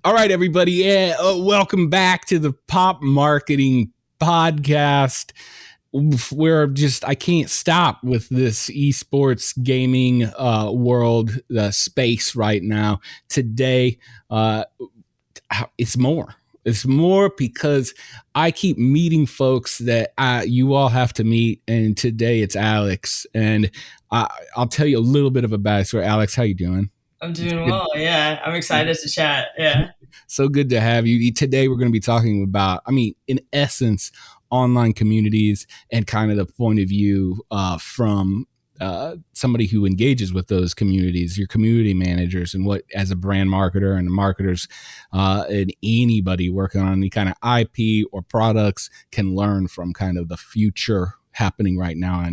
All right, everybody. Yeah, welcome back to the Pop Marketing Podcast. I can't stop with this esports gaming world space right now. Today, it's more. It's more because I keep meeting folks that you all have to meet, and today it's Alex. And I'll tell you a little bit of a backstory. Alex, how you doing? I'm doing well. Yeah, I'm excited to chat. Yeah. So good to have you. Today, we're going to be talking about, in essence, online communities and kind of the point of view from somebody who engages with those communities, your community managers, and what, as a brand marketer and marketers, and anybody working on any kind of IP or products can learn from kind of the future happening right now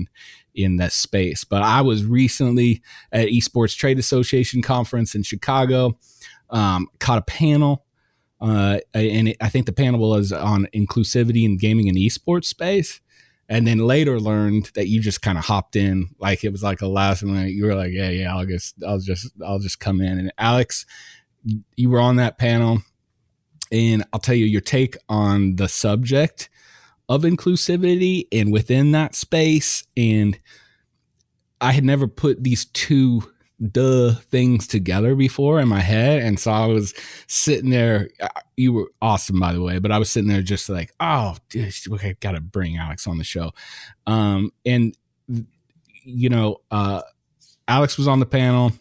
in that space. But I was recently at Esports Trade Association conference in Chicago, caught a panel, I think the panel was on inclusivity in gaming and esports space. And then later learned that you just kind of hopped in, like it was like a last minute. You were like, yeah, I'll just come in. And Alex, you were on that panel, and I'll tell you your take on the subject of inclusivity and within that space. And I had never put these two things together before in my head. And so I was sitting there. You were awesome, by the way, but I was sitting there just like, oh, dude, I got to bring Alex on the show. And, Alex was on the panel.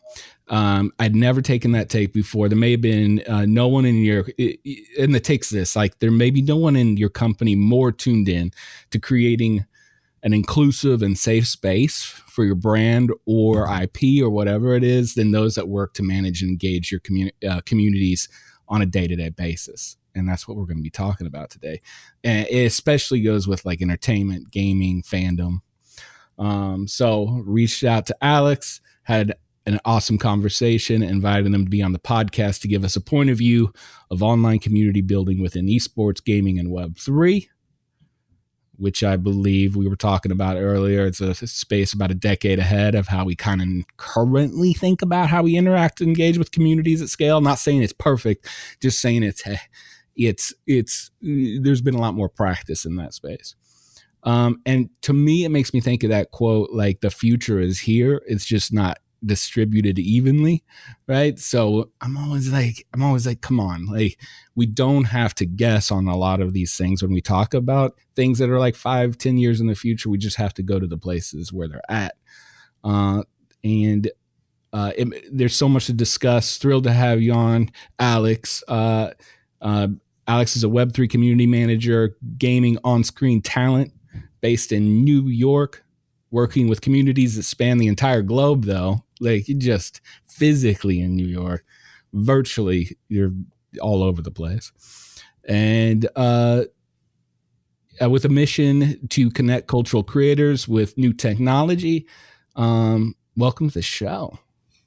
I'd never taken that take before. There may have been no one in and the take's this, like there may be no one in your company more tuned in to creating an inclusive and safe space for your brand or IP or whatever it is than those that work to manage and engage your communities on a day-to-day basis. And that's what we're going to be talking about today. And it especially goes with like entertainment, gaming, fandom. So reached out to Alex, had an awesome conversation, invited them to be on the podcast to give us a point of view of online community building within esports, gaming, and Web3, which I believe we were talking about earlier. It's a space about a decade ahead of how we kind of currently think about how we interact and engage with communities at scale. Not saying it's perfect, just saying it's there's been a lot more practice in that space. And to me, it makes me think of that quote, like the future is here. It's just not distributed evenly, right? So I'm always like, come on, like we don't have to guess on a lot of these things when we talk about things that are like 5-10 years in the future. We just have to go to the places where they're at. There's so much to discuss. Thrilled to have you on, Alex. Alex is a Web3 community manager, gaming on-screen talent based in New York, working with communities that span the entire globe, though. Like, you just physically in New York, virtually, you're all over the place. And with a mission to connect cultural creators with new technology. Welcome to the show.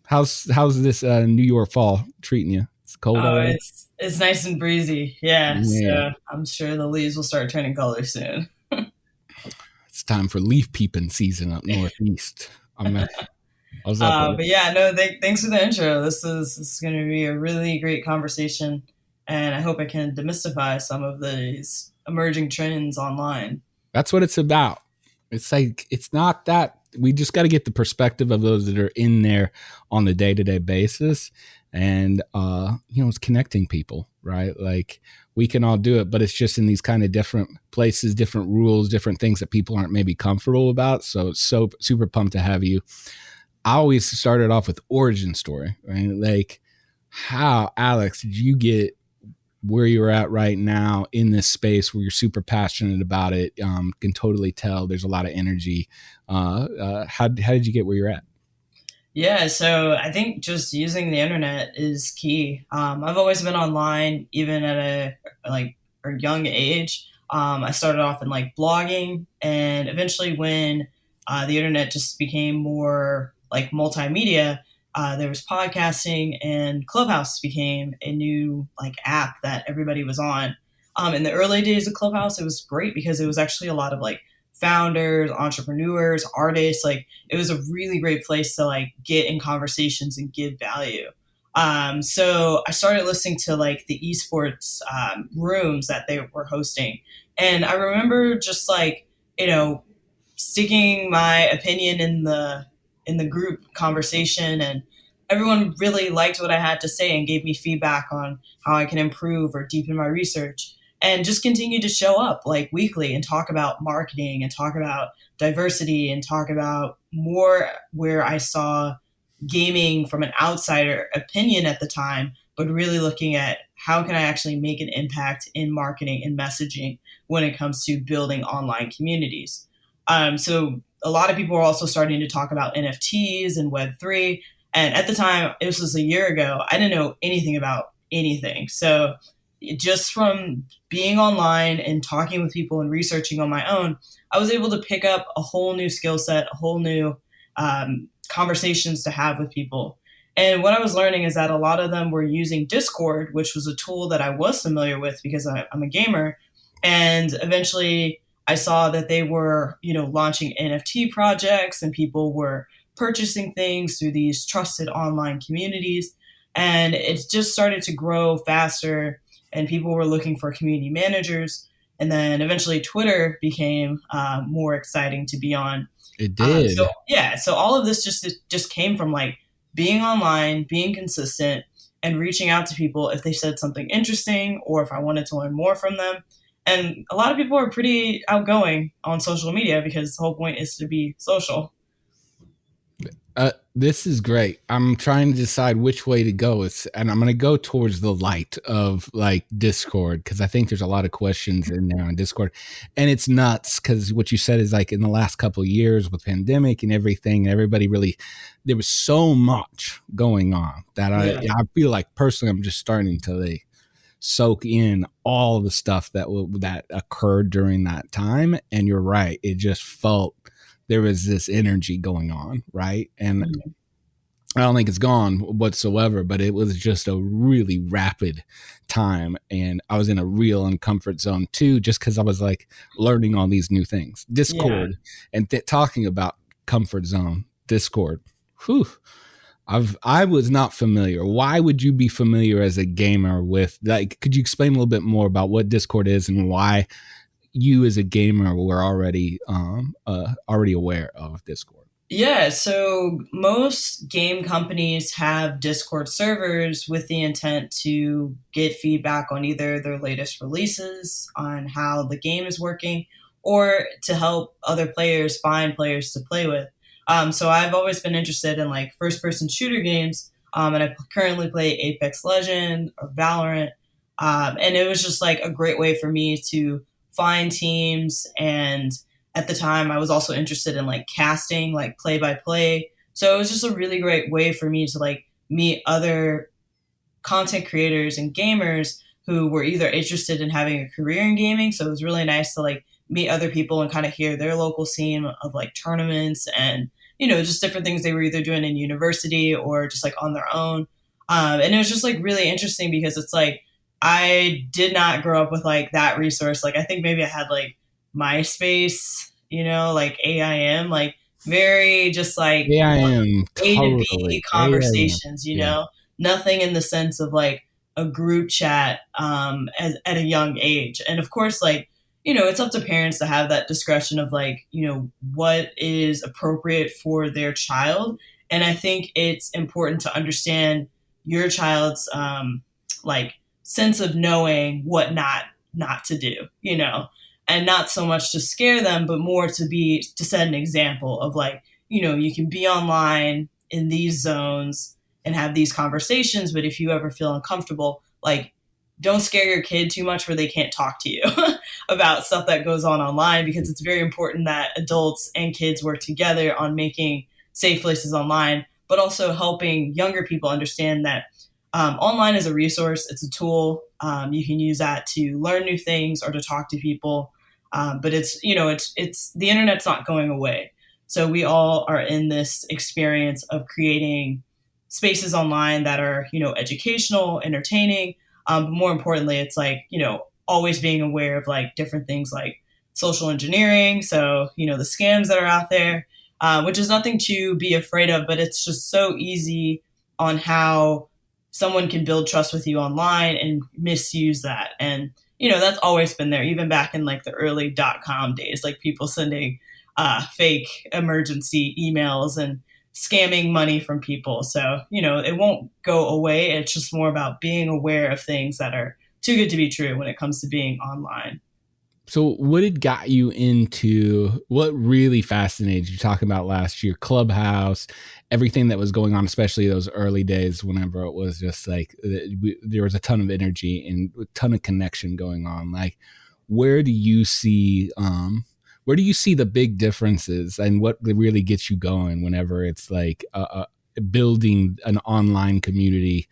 How's this New York fall treating you? It's cold already? It's nice and breezy. Yeah. So I'm sure the leaves will start turning color soon. It's time for leaf peeping season up northeast. But yeah, no, thanks for the intro. This is going to be a really great conversation, and I hope I can demystify some of these emerging trends online. That's what it's about. It's like, it's not that we just got to get the perspective of those that are in there on the day-to-day basis. And, it's connecting people, right? Like we can all do it, but it's just in these kind of different places, different rules, different things that people aren't maybe comfortable about. So it's so super pumped to have you. I always started off with origin story, right? Like, how, Alex, did you get where you're at right now in this space where you're super passionate about it? Can totally tell there's a lot of energy. How did you get where you're at? Yeah, so I think just using the internet is key. I've always been online, even at a young age. I started off in like blogging, and eventually when the internet just became more like multimedia, there was podcasting, and Clubhouse became a new like app that everybody was on. In the early days of Clubhouse, it was great because it was actually a lot of like founders, entrepreneurs, artists. Like it was a really great place to like get in conversations and give value. So I started listening to like the esports rooms that they were hosting. And I remember just like, you know, sticking my opinion in the group conversation, and everyone really liked what I had to say and gave me feedback on how I can improve or deepen my research, and just continue to show up like weekly and talk about marketing and talk about diversity and talk about more where I saw gaming from an outsider opinion at the time, but really looking at how can I actually make an impact in marketing and messaging when it comes to building online communities. So a lot of people are also starting to talk about NFTs and Web3. And at the time, this was a year ago, I didn't know anything about anything. So just from being online and talking with people and researching on my own, I was able to pick up a whole new skill set, a whole new conversations to have with people. And what I was learning is that a lot of them were using Discord, which was a tool that I was familiar with because I'm a gamer. And eventually I saw that they were, launching NFT projects, and people were purchasing things through these trusted online communities. And it just started to grow faster, and people were looking for community managers. And then eventually Twitter became more exciting to be on. It So did. yeah, so all of this just came from like being online, being consistent, and reaching out to people if they said something interesting or if I wanted to learn more from them. And a lot of people are pretty outgoing on social media because the whole point is to be social. This is great. I'm trying to decide which way to go. And I'm going to go towards the light of like Discord, because I think there's a lot of questions in there on Discord, and it's nuts because what you said is like in the last couple of years with pandemic and everything, everybody really, there was so much going on that Yeah. I feel like personally I'm just starting to like soak in all the stuff that occurred during that time. And you're right, it just felt there was this energy going on, right? And Mhm. I don't think it's gone whatsoever, but it was just a really rapid time. And I was in a real uncomfort zone too, just because I was like learning all these new things. Yeah. Discord and talking about comfort zone, Discord. Whew. I was not familiar. Why would you be familiar as a gamer with, like, could you explain a little bit more about what Discord is and why you as a gamer were already aware of Discord? Yeah, so most game companies have Discord servers with the intent to get feedback on either their latest releases, on how the game is working, or to help other players find players to play with. So I've always been interested in like first person shooter games, and I currently play Apex Legend or Valorant. And it was just like a great way for me to find teams, and at the time I was also interested in like casting, like play by play. So it was just a really great way for me to like meet other content creators and gamers who were either interested in having a career in gaming. So it was really nice to like meet other people and kind of hear their local scene of like tournaments and, just different things they were either doing in university or just like on their own. And it was just like really interesting because it's like I did not grow up with like that resource. Like I think maybe I had like MySpace, like AIM, like very just like Yeah, I am A to B totally. Yeah, yeah, conversations, yeah. nothing in the sense of like a group chat at a young age. And of course, like, it's up to parents to have that discretion of like, what is appropriate for their child. And I think it's important to understand your child's like sense of knowing what not to do, and not so much to scare them, but more to set an example of like, you can be online in these zones and have these conversations, but if you ever feel uncomfortable, like don't scare your kid too much where they can't talk to you about stuff that goes on online, because it's very important that adults and kids work together on making safe places online, but also helping younger people understand that online is a resource, it's a tool. You can use that to learn new things or to talk to people. But it's the internet's not going away. So we all are in this experience of creating spaces online that are, educational, entertaining. But more importantly, it's like, always being aware of like different things like social engineering. So, the scams that are out there, which is nothing to be afraid of, but it's just so easy on how someone can build trust with you online and misuse that. And, that's always been there, even back in like the early .com days, like people sending fake emergency emails and scamming money from people. So, it won't go away. It's just more about being aware of things that are too good to be true when it comes to being online. So, what had got you into what really fascinated you? Talking about last year, Clubhouse, everything that was going on, especially those early days, whenever it was just like there was a ton of energy and a ton of connection going on. Like, where do you see, the big differences, and what really gets you going whenever it's like building an online community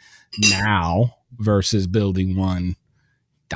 now versus building one,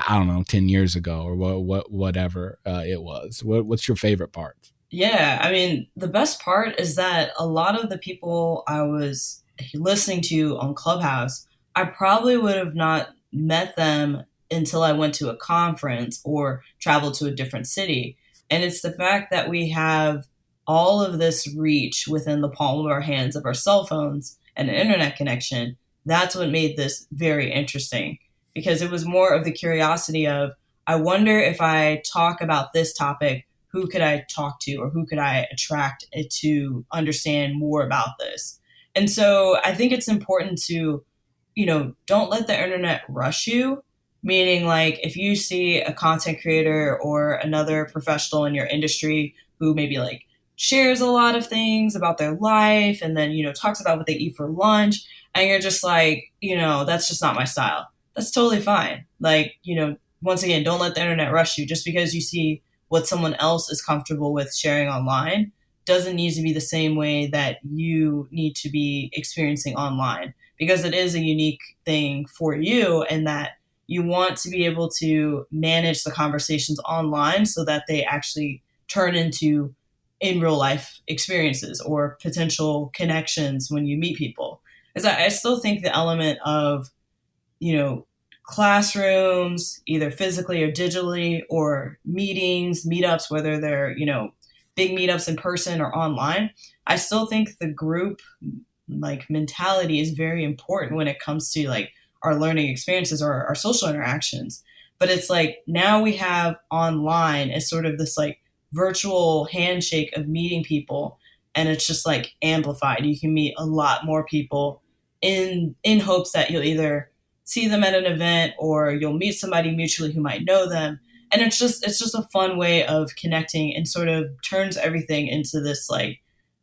I don't know, 10 years ago, or whatever it was? What's your favorite part? Yeah, I mean, the best part is that a lot of the people I was listening to on Clubhouse, I probably would have not met them until I went to a conference or traveled to a different city. And it's the fact that we have all of this reach within the palm of our hands of our cell phones and an internet connection. That's what made this very interesting, because it was more of the curiosity of, I wonder if I talk about this topic, who could I talk to, or who could I attract to understand more about this? And so I think it's important to, don't let the internet rush you. Meaning, like, if you see a content creator or another professional in your industry who maybe like shares a lot of things about their life and then, talks about what they eat for lunch, and you're just like, that's just not my style. That's totally fine. Like, once again, don't let the internet rush you. Just because you see what someone else is comfortable with sharing online doesn't need to be the same way that you need to be experiencing online, because it is a unique thing for you, and that you want to be able to manage the conversations online so that they actually turn into in real life experiences or potential connections when you meet people. Because I still think the element of, you know, classrooms, either physically or digitally, or meetings, meetups, whether they're, big meetups in person or online, I still think the group like mentality is very important when it comes to like our learning experiences or our social interactions. But it's like now we have online as sort of this like virtual handshake of meeting people, and it's just like amplified. You can meet a lot more people in hopes that you'll either see them at an event or you'll meet somebody mutually who might know them. And it's just a fun way of connecting, and sort of turns everything into this like,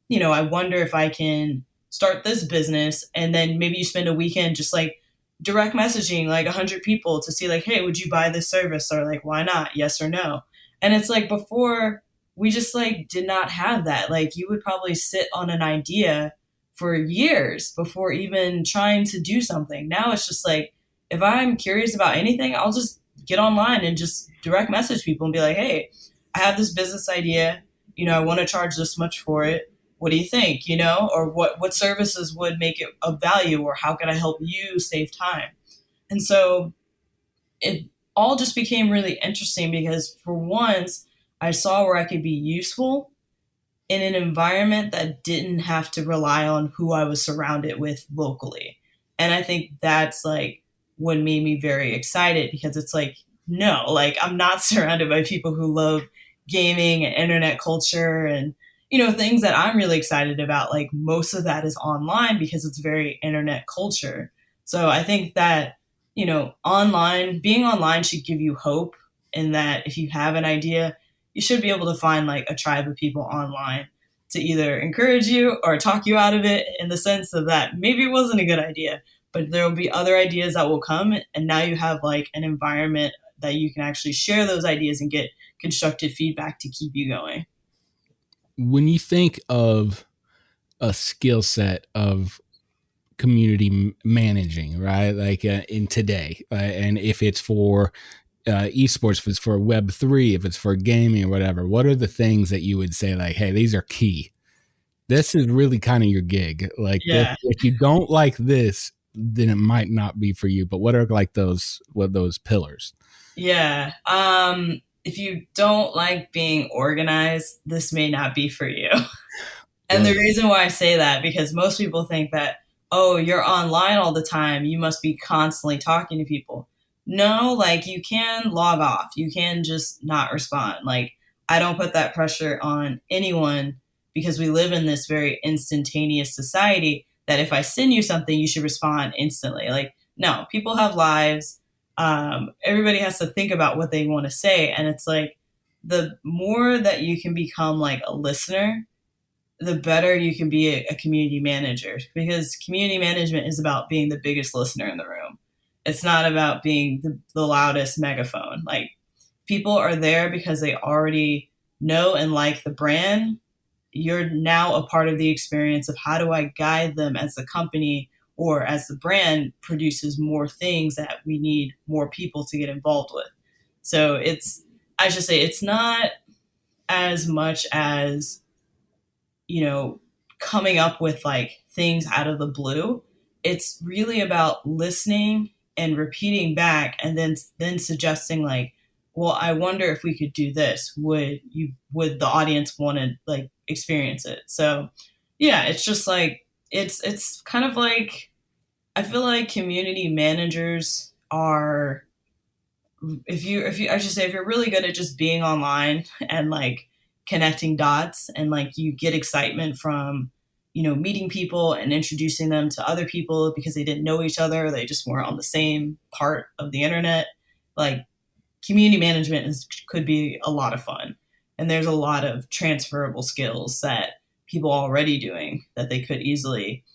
I wonder if I can start this business. And then maybe you spend a weekend just like direct messaging like 100 people to see like, hey, would you buy this service, or like, why not, yes or no. And it's like, before, we just like did not have that. Like, you would probably sit on an idea for years before even trying to do something. Now it's just like, if I'm curious about anything, I'll just get online and just direct message people and be like, hey, I have this business idea, I want to charge this much for it, what do you think, or what services would make it of value, or how can I help you save time? And so it all just became really interesting, because for once I saw where I could be useful in an environment that didn't have to rely on who I was surrounded with locally. And I think that's like what made me very excited, because it's like, no, like, I'm not surrounded by people who love gaming and internet culture and, things that I'm really excited about. Like, most of that is online because it's very internet culture. So I think that, being online should give you hope, in that if you have an idea, you should be able to find like a tribe of people online to either encourage you or talk you out of it, in the sense of that maybe it wasn't a good idea, but there will be other ideas that will come. And now you have like an environment that you can actually share those ideas and get constructive feedback to keep you going. When you think of a skill set of community managing, right? Like in today, and if it's for esports, if it's for Web3, if it's for gaming or whatever, what are the things that you would say like, hey, these are key? This is really kind of your gig. Like this, Yeah. if you don't like this, then it might not be for you. But what are like those pillars? Yeah. If you don't like being organized, this may not be for you. And Love the it. reason why I say that, because most people think that oh, you're online all the time, you must be constantly talking to people. No, like you can log off, you can just not respond. Like, I don't put that pressure on anyone because we live in this very instantaneous society that if I send you something, you should respond instantly. Like, no, people have lives. Everybody has to think about what they want to say. And it's like the more that you can become like a listener, the better you can be a community manager, because community management is about being the biggest listener in the room. It's not about being the loudest megaphone. Like, people are there because they already know and like the brand. You're now a part of the experience of how do I guide them as the company or as the brand produces more things that we need more people to get involved with. So I should say, it's not as much as, you know, coming up with like things out of the blue. It's really about listening and repeating back, and then suggesting like, well, I wonder if we could do this. Would the audience want to like experience it? So yeah, it's just like it's kind of like, I feel like community managers are, if you I should say, if you're really good at just being online and like connecting dots, and like you get excitement from, meeting people and introducing them to other people because they didn't know each other, or they just weren't on the same part of the internet, like community management could be a lot of fun. And there's a lot of transferable skills that people are already doing that they could easily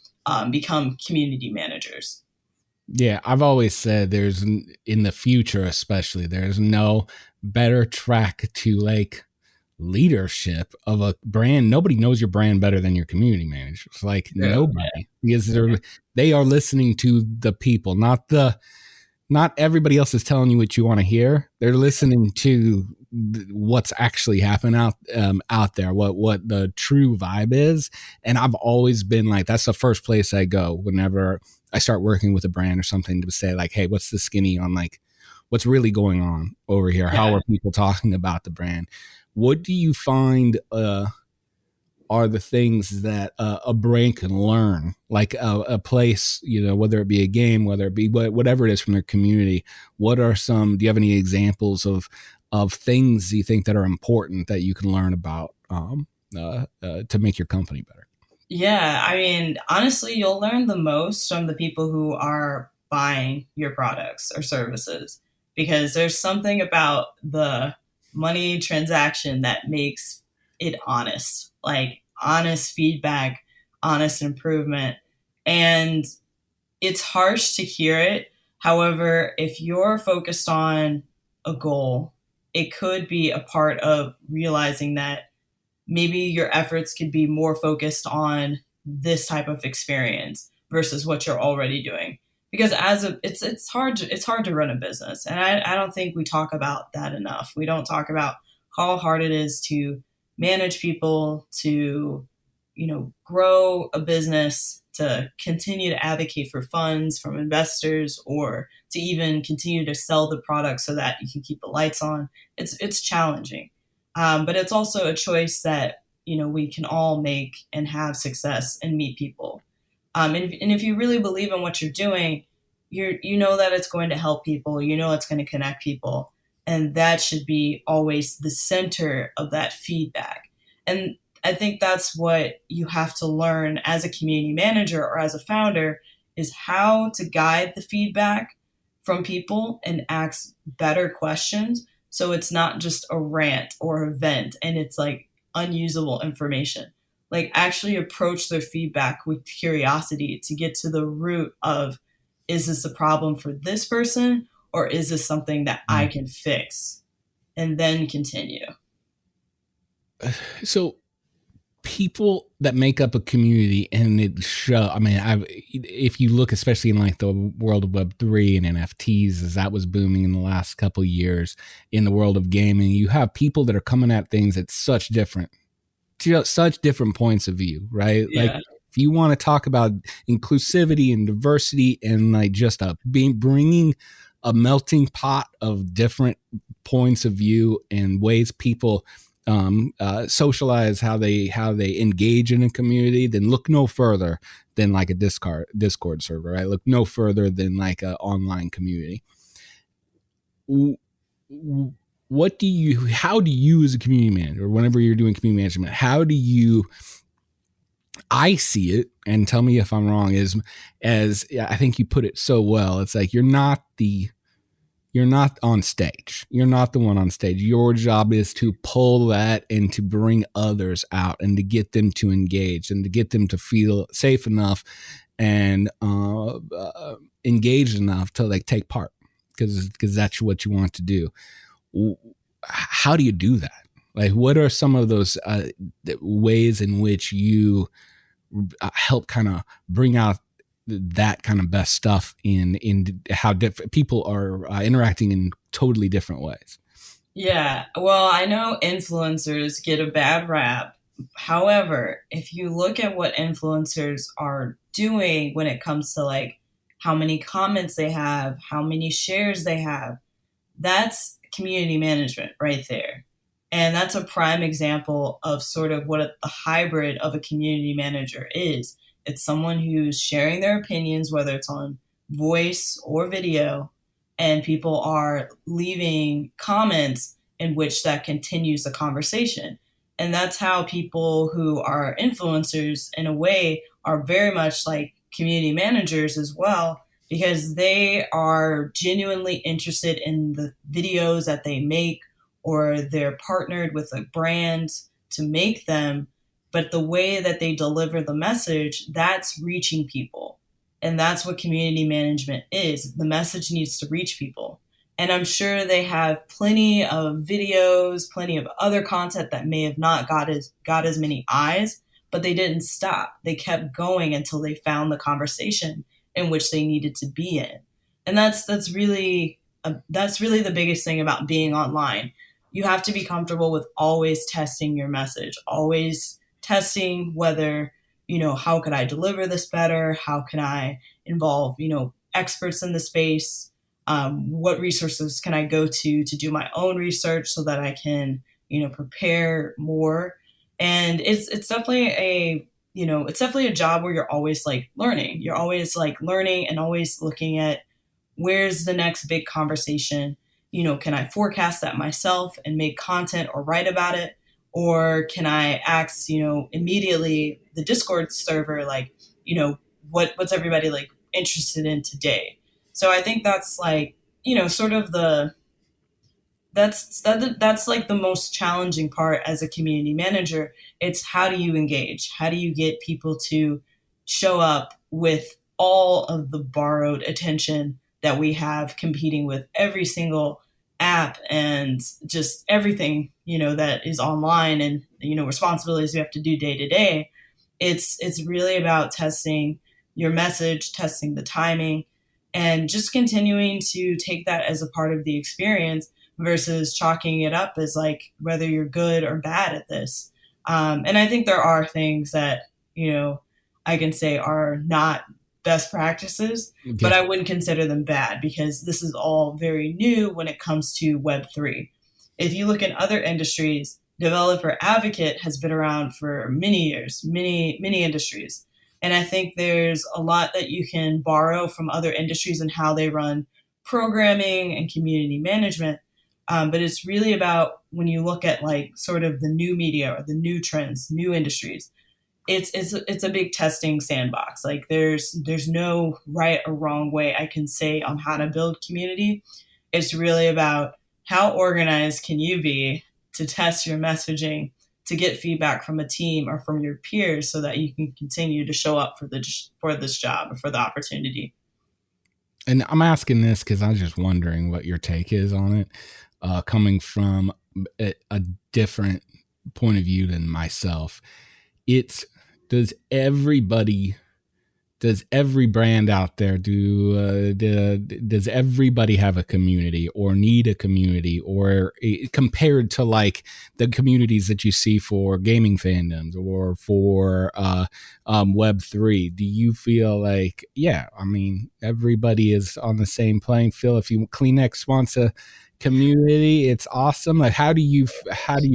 become community managers. Yeah, I've always said in the future, especially, there's no better track to like leadership of a brand. Nobody knows your brand better than your community managers. Like True. nobody, because they are listening to the people, not everybody else is telling you what you want to hear. They're listening to what's actually happening out there, what the true vibe is. And I've always been like, that's the first place I go whenever I start working with a brand or something, to say like, hey, what's the skinny on, like what's really going on over here? Yeah. How are people talking about the brand? What do you find are the things that a brand can learn, like a place, whether it be a game, whether it be whatever it is, from their community? What are some, do you have any examples of things you think that are important that you can learn about to make your company better? Yeah, I mean, honestly, you'll learn the most from the people who are buying your products or services, because there's something about the money transaction that makes it honest, like honest feedback, honest improvement. And it's harsh to hear it. However, if you're focused on a goal, it could be a part of realizing that maybe your efforts could be more focused on this type of experience versus what you're already doing. Because it's hard to run a business, and I don't think we talk about that enough. We don't talk about how hard it is to manage people, to grow a business, to continue to advocate for funds from investors, or to even continue to sell the product so that you can keep the lights on. It's challenging, but it's also a choice that we can all make and have success and meet people. And if you really believe in what you're doing, you know that it's going to help people. You know it's going to connect people, and that should be always the center of that feedback. And I think that's what you have to learn as a community manager or as a founder, is how to guide the feedback from people and ask better questions, so it's not just a rant or a vent and it's like unusable information. Like, actually approach their feedback with curiosity to get to the root of, is this a problem for this person, or is this something that I can fix, and then continue. So people that make up a community, and it show, I mean, if you look, especially in like the world of Web3 and NFTs, as that was booming in the last couple of years, in the world of gaming, you have people that are coming at things at such different points of view, right? Yeah. Like, if you want to talk about inclusivity and diversity, and like just bringing a melting pot of different points of view and ways people socialize, how they engage in a community, then look no further than like a Discord server, right? Look no further than like an online community. How do you as a community manager, whenever you're doing community management, how do you, I see it, and tell me if I'm wrong, as I think you put it so well, it's like you're not on stage. You're not the one on stage. Your job is to pull that and to bring others out and to get them to engage and to get them to feel safe enough and engaged enough to like take part, because that's what you want to do. How do you do that? Like, what are some of those ways in which you help kind of bring out that kind of best stuff in how different people are interacting in totally different ways? Yeah, well, I know influencers get a bad rap. However, if you look at what influencers are doing when it comes to like how many comments they have, how many shares they have, that's community management right there. And that's a prime example of sort of what the hybrid of a community manager is. It's someone who's sharing their opinions, whether it's on voice or video, and people are leaving comments in which that continues the conversation. And that's how people who are influencers, in a way, are very much like community managers as well, because they are genuinely interested in the videos that they make, or they're partnered with a brand to make them. But the way that they deliver the message, that's reaching people. And that's what community management is. The message needs to reach people. And I'm sure they have plenty of videos, plenty of other content that may have not got as many eyes, but they didn't stop. They kept going until they found the conversation in which they needed to be in. And that's really the biggest thing about being online. You have to be comfortable with always testing your message, always testing whether, how could I deliver this better? How can I involve, experts in the space? What resources can I go to do my own research so that I can, prepare more? And it's definitely a job where you're always like learning. You're always like learning and always looking at where's the next big conversation. Can I forecast that myself and make content or write about it? Or can I ask, immediately the Discord server, like, what's everybody like interested in today? So I think that's like, sort of that's like the most challenging part as a community manager. It's how do you engage? How do you get people to show up with all of the borrowed attention that we have competing with every single app and just everything, that is online, and, responsibilities we have to do day to day. It's really about testing your message, testing the timing, and just continuing to take that as a part of the experience versus chalking it up as like whether you're good or bad at this. And I think there are things that, I can say are not best practices, but I wouldn't consider them bad because this is all very new when it comes to Web3. If you look in other industries, developer advocate has been around for many years, many industries. And I think there's a lot that you can borrow from other industries and how they run programming and community management. But it's really about when you look at like sort of the new media or the new trends, new industries, it's a big testing sandbox. Like there's no right or wrong way I can say on how to build community. It's really about how organized can you be to test your messaging, to get feedback from a team or from your peers so that you can continue to show up for this job or for the opportunity. And I'm asking this because I was just wondering what your take is on it, coming from a different point of view than myself. It's does every brand out there does everybody have a community or need a community, or compared to like the communities that you see for gaming fandoms or for Web3, do you feel like, yeah, I mean, everybody is on the same playing field? If Kleenex wants to Community, it's awesome. Like, how do you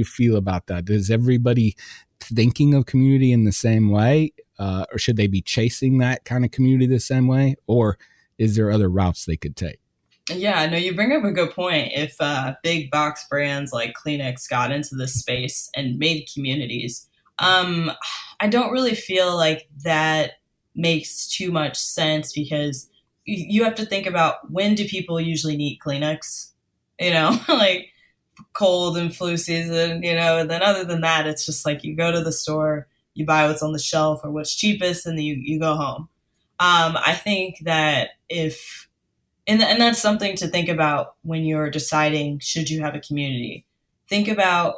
feel about that? Is everybody thinking of community in the same way, or should they be chasing that kind of community the same way, or is there other routes they could take? Yeah, no, you bring up a good point. If big box brands like Kleenex got into this space and made communities, um, I don't really feel like that makes too much sense because you have to think about when do people usually need Kleenex? You know, like cold and flu season, and then other than that, it's just like you go to the store, you buy what's on the shelf or what's cheapest, and you go home. I think that if and that's something to think about when you're deciding should you have a community. Think about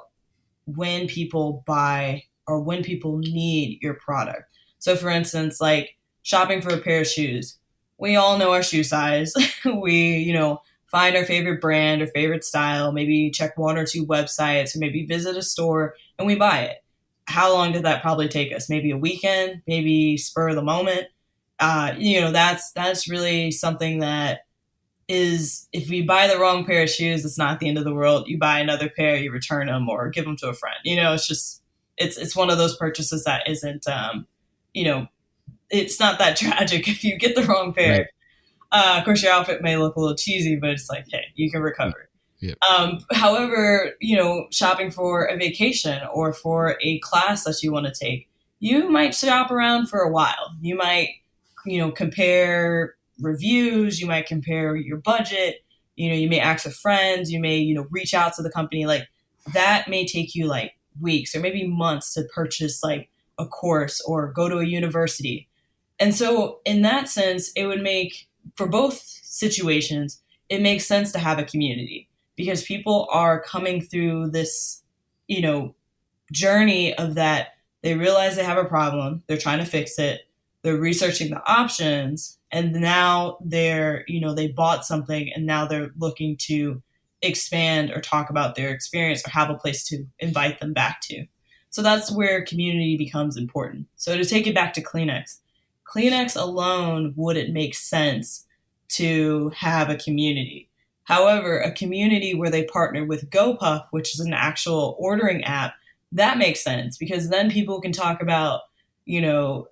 when people buy or when people need your product. So, for instance, like shopping for a pair of shoes, we all know our shoe size. We, find our favorite brand or favorite style, maybe check one or two websites, or maybe visit a store and we buy it. How long did that probably take us? Maybe a weekend, maybe spur of the moment. That's really something that is, if you buy the wrong pair of shoes, it's not the end of the world. You buy another pair, you return them or give them to a friend. It's just it's one of those purchases that isn't you know it's not that tragic if you get the wrong Right. pair. Of course, your outfit may look a little cheesy, but it's like, hey, you can recover. Yeah. However, shopping for a vacation or for a class that you want to take, you might shop around for a while. You might, compare reviews. You might compare your budget. You may ask a friend. You may, reach out to the company. Like that may take you like weeks or maybe months to purchase like a course or go to a university. And so, in that sense, it would make, for both situations, it makes sense to have a community because people are coming through this, you know, journey of that they realize they have a problem, they're trying to fix it, they're researching the options, and now they bought something and now they're looking to expand or talk about their experience or have a place to invite them back to. So that's where community becomes important. So to take it back to Kleenex alone wouldn't make sense to have a community. However, a community where they partner with GoPuff, which is an actual ordering app, that makes sense because then people can talk about,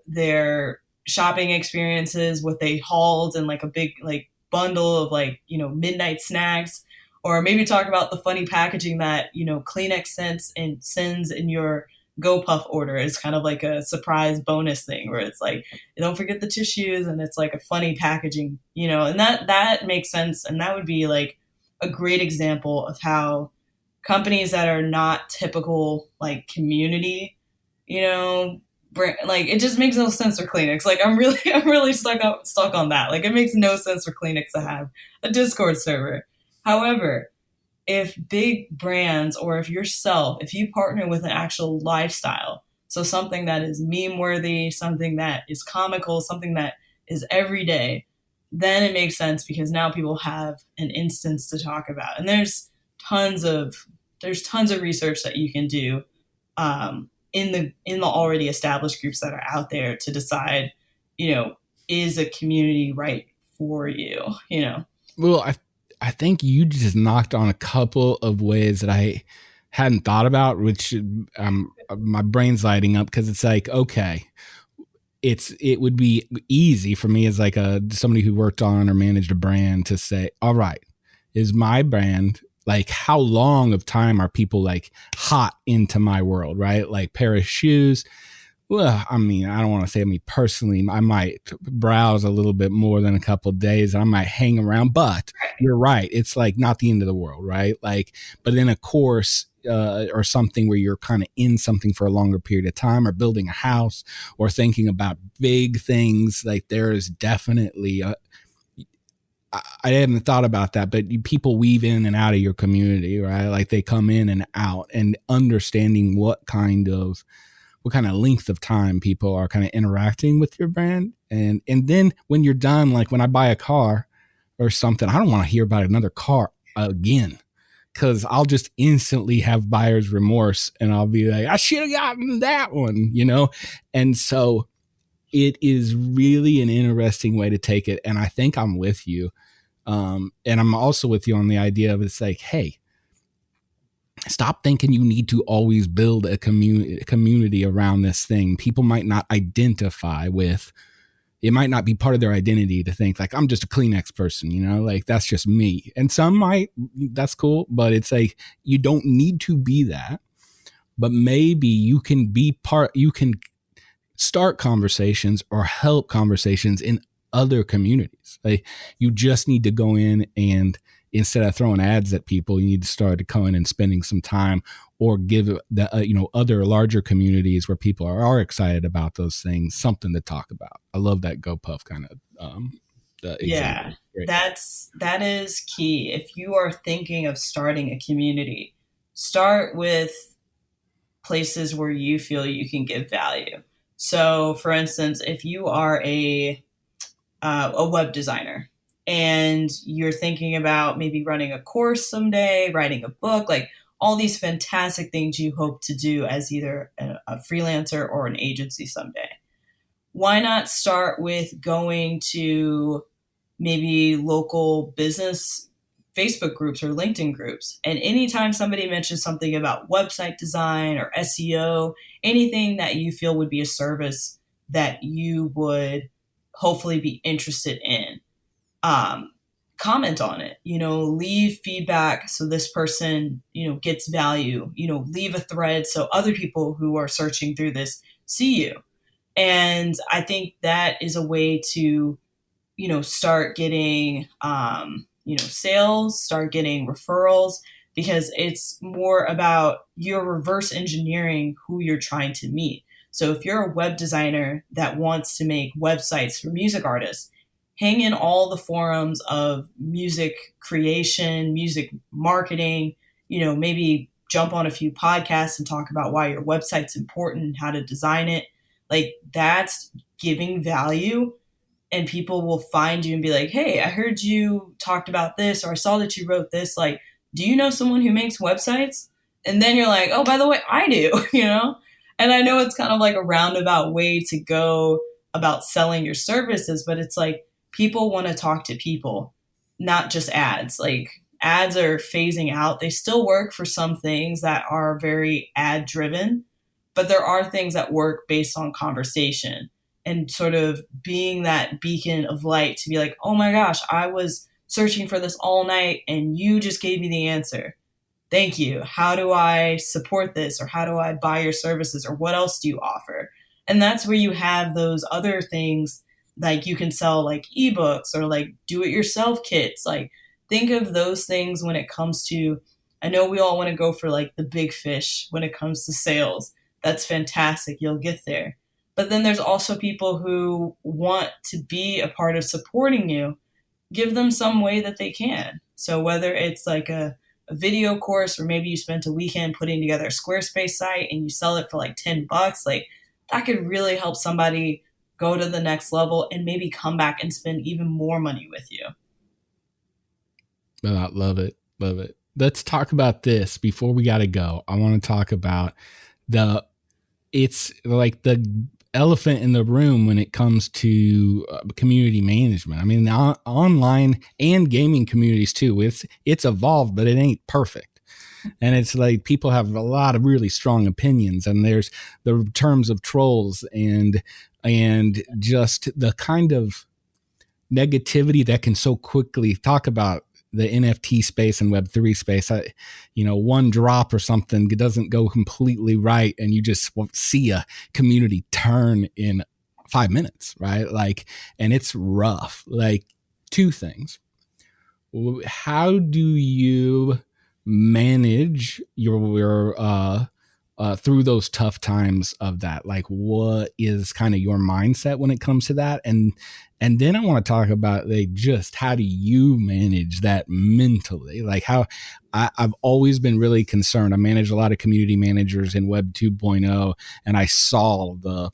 their shopping experiences, what they hauled and like a big like bundle of like, midnight snacks, or maybe talk about the funny packaging that, Kleenex sends in your GoPuff order. Is kind of like a surprise bonus thing where it's like, don't forget the tissues and it's like a funny packaging, and that makes sense. And that would be like a great example of how companies that are not typical like community, like it just makes no sense for Kleenex. Like I'm really stuck on that. Like it makes no sense for Kleenex to have a Discord server. However, if big brands or if you partner with an actual lifestyle, so something that is meme worthy, something that is comical, something that is everyday, then it makes sense because now people have an instance to talk about. And there's tons of research that you can do in the already established groups that are out there to decide, is a community right for you. Well, I think you just knocked on a couple of ways that I hadn't thought about, which my brain's lighting up because it's like, okay, it would be easy for me as like somebody who worked on or managed a brand to say, all right, is my brand, like how long of time are people like hot into my world, right? Like pair of shoes. Well, I mean, I don't want to say me personally. I might browse a little bit more than a couple of days. I might hang around, but you're right. It's like not the end of the world, right? Like, but in a course or something where you're kind of in something for a longer period of time, or building a house, or thinking about big things, like there is definitely I hadn't thought about that, but people weave in and out of your community, right? Like they come in and out, and understanding what kind of length of time people are kind of interacting with your brand. And then when you're done, like when I buy a car or something, I don't want to hear about another car again, because I'll just instantly have buyer's remorse and I'll be like, I should have gotten that one, And so it is really an interesting way to take it. And I think I'm with you. And I'm also with you on the idea of it's like, hey, stop thinking you need to always build a community around this thing. People might not identify with, it might not be part of their identity to think like, I'm just a Kleenex person, you know, like that's just me. And some might, that's cool, but it's like, you don't need to be that, but maybe you can be part, you can start conversations or help conversations in other communities. Like, you just need to go in and instead of throwing ads at people, you need to start going and spending some time or give the other larger communities where people are excited about those things something to talk about. I love that GoPuff kind of Yeah, example. Great. that is key. If you are thinking of starting a community, start with places where you feel you can give value. So, for instance, if you are a web designer and you're thinking about maybe running a course someday, writing a book, like all these fantastic things you hope to do as either a freelancer or an agency someday, why not start with going to maybe local business Facebook groups or LinkedIn groups? And anytime somebody mentions something about website design or SEO, anything that you feel would be a service that you would hopefully be interested in, um, comment on it, leave feedback so this person, gets value, leave a thread so other people who are searching through this see you. And I think that is a way to, start getting, sales, start getting referrals, because it's more about you're reverse engineering who you're trying to meet. So if you're a web designer that wants to make websites for music artists, hang in all the forums of music creation, music marketing, maybe jump on a few podcasts and talk about why your website's important and how to design it. Like, that's giving value, and people will find you and be like, hey, I heard you talked about this, or I saw that you wrote this. Like, do you know someone who makes websites? And then you're like, oh, by the way, I do, And I know it's kind of like a roundabout way to go about selling your services, but it's like people want to talk to people, not just ads. Like, ads are phasing out. They still work for some things that are very ad driven, but there are things that work based on conversation and sort of being that beacon of light to be like, oh my gosh, I was searching for this all night and you just gave me the answer. Thank you. How do I support this? Or how do I buy your services? Or what else do you offer? And that's where you have those other things, like you can sell like ebooks or like do it yourself kits. Like, think of those things when it comes to, I know we all want to go for like the big fish when it comes to sales. That's fantastic. You'll get there. But then there's also people who want to be a part of supporting you. Give them some way that they can. So whether it's like a video course, or maybe you spent a weekend putting together a Squarespace site and you sell it for like $10, like that could really help somebody go to the next level and maybe come back and spend even more money with you. I love it. Love it. Let's talk about this before we got to go. I want to talk about it's like the elephant in the room when it comes to community management. I mean, online and gaming communities too. It's evolved, but it ain't perfect. And it's like people have a lot of really strong opinions, and there's the terms of trolls and just the kind of negativity that can so quickly talk about the NFT space and Web3 space. One drop or something doesn't go completely right, and you just won't see a community turn in 5 minutes, right? Like, and it's rough. Like, two things. How do you manage your through those tough times of that? Like, what is kind of your mindset when it comes to that? And then I want to talk about like just how do you manage that mentally? Like, how I've always been really concerned. I managed a lot of community managers in Web 2.0, and I saw the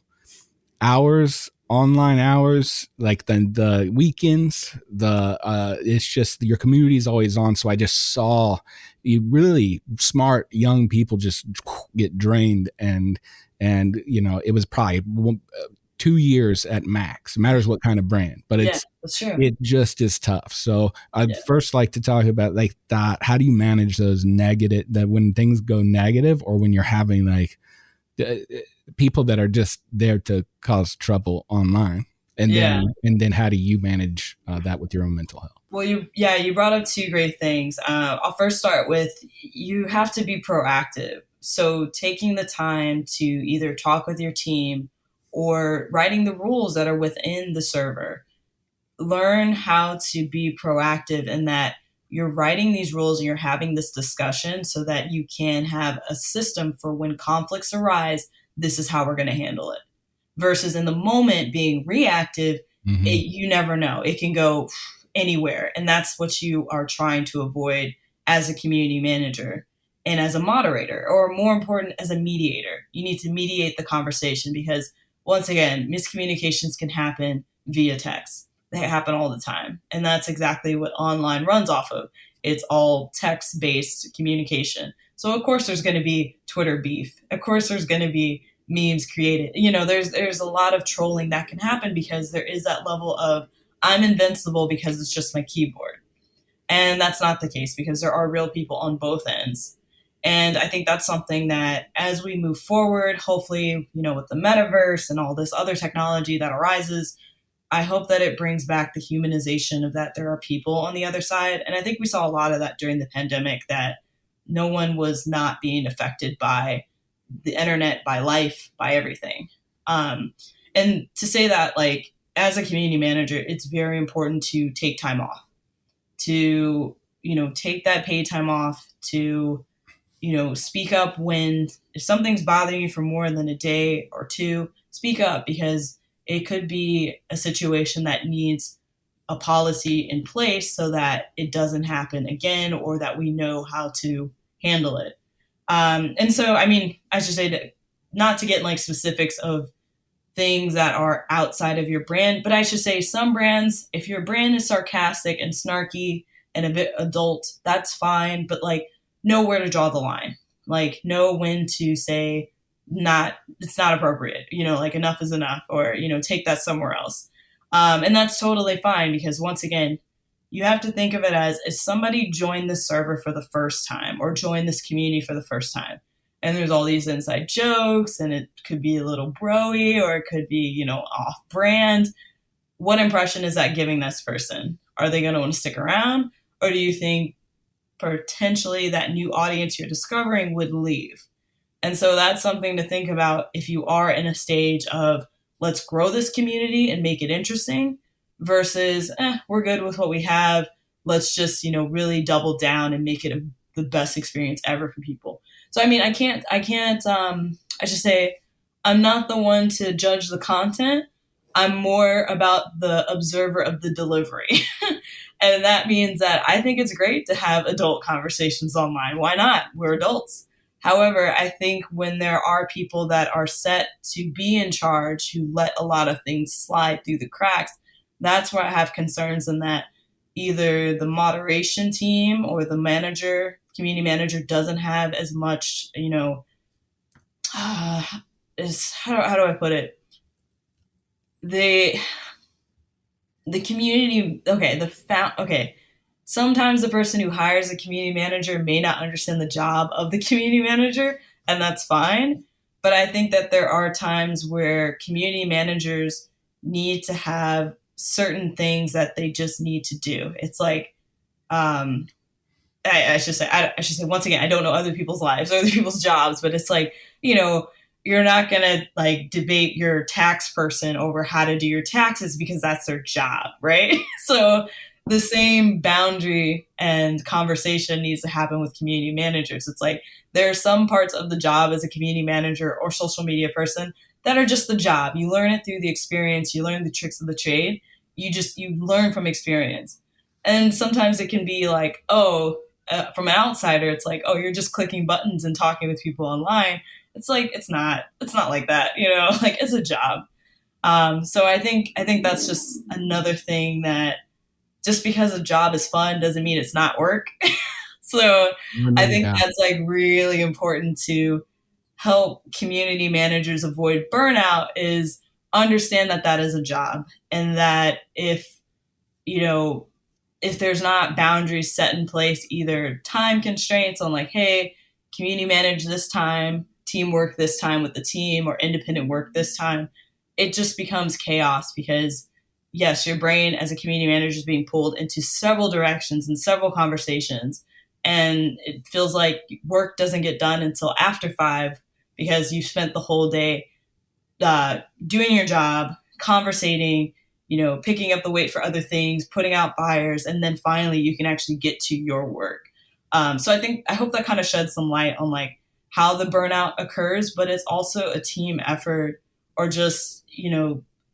online hours, like the weekends, it's just your community is always on. So I just saw you really smart young people just get drained, and it was probably 2 years at max. It matters what kind of brand, but Yeah, That's true. it just is tough. So I'd Yeah. first like to talk about like that. How do you manage those negative, that when things go negative, or when you're having like uh, people that are just there to cause trouble online, Yeah. and then how do you manage that with your own mental health? Well, you brought up two great things. I'll first start with you have to be proactive. So taking the time to either talk with your team or writing the rules that are within the server. Learn how to be proactive in that you're writing these rules and you're having this discussion so that you can have a system for when conflicts arise. This is how we're going to handle it. Versus in the moment being reactive, Mm-hmm. you never know. It can go anywhere. And that's what you are trying to avoid as a community manager and as a moderator, or more important, as a mediator. You need to mediate the conversation because, once again, miscommunications can happen via text. They happen all the time. And that's exactly what online runs off of. It's all text based communication. So, of course, there's going to be Twitter beef. Of course, there's going to be memes created. There's a lot of trolling that can happen because there is that level of I'm invincible because it's just my keyboard. And that's not the case because there are real people on both ends. And I think that's something that as we move forward, hopefully, with the metaverse and all this other technology that arises, I hope that it brings back the humanization of that there are people on the other side. And I think we saw a lot of that during the pandemic, that no one was not being affected by the internet, by life, by everything. And to say that, like, as a community manager, it's very important to take time off, to, take that paid time off, to, speak up when, if something's bothering you for more than a day or two, speak up because it could be a situation that needs a policy in place so that it doesn't happen again or that we know how to handle it. And so, I mean, I should say that not to get in like specifics of things that are outside of your brand, but I should say some brands, if your brand is sarcastic and snarky and a bit adult, that's fine, but like know where to draw the line. Like know when to say it's not appropriate, like enough is enough, or, take that somewhere else. And that's totally fine because once again, you have to think of it as if somebody joined the server for the first time or joined this community for the first time. And there's all these inside jokes, and it could be a little broy or it could be, off brand. What impression is that giving this person? Are they going to want to stick around? Or do you think potentially that new audience you're discovering would leave? And so that's something to think about if you are in a stage of let's grow this community and make it interesting versus we're good with what we have. Let's just, really double down and make it the best experience ever for people. So, I mean, I should say I'm not the one to judge the content. I'm more about the observer of the delivery. And that means that I think it's great to have adult conversations online. Why not? We're adults. However, I think when there are people that are set to be in charge who let a lot of things slide through the cracks, that's where I have concerns in that either the moderation team or the community manager doesn't have as much, is how do I put it? The community, sometimes the person who hires a community manager may not understand the job of the community manager, and that's fine. But I think that there are times where community managers need to have certain things that they just need to do. It's like, I should say once again, I don't know other people's lives or other people's jobs, but it's like, you're not going to like debate your tax person over how to do your taxes because that's their job, right? So the same boundary and conversation needs to happen with community managers. It's like there are some parts of the job as a community manager or social media person that are just the job. You learn it through the experience. You learn the tricks of the trade. You learn from experience. And sometimes it can be like, from an outsider, it's like, you're just clicking buttons and talking with people online. It's like, it's not like that, like it's a job. So I think that's just another thing, that just because a job is fun doesn't mean it's not work. So I think that's like really important to help community managers avoid burnout, is understand that that is a job, and that if you know, if there's not boundaries set in place, either time constraints on like, hey, community manage this time, teamwork this time with the team, or independent work this time, it just becomes chaos because yes, your brain as a community manager is being pulled into several directions and several conversations. And it feels like work doesn't get done until after 5 because you spent the whole day doing your job, conversating, picking up the weight for other things, putting out fires, and then finally you can actually get to your work. So I hope that kind of sheds some light on like how the burnout occurs, but it's also a team effort or just,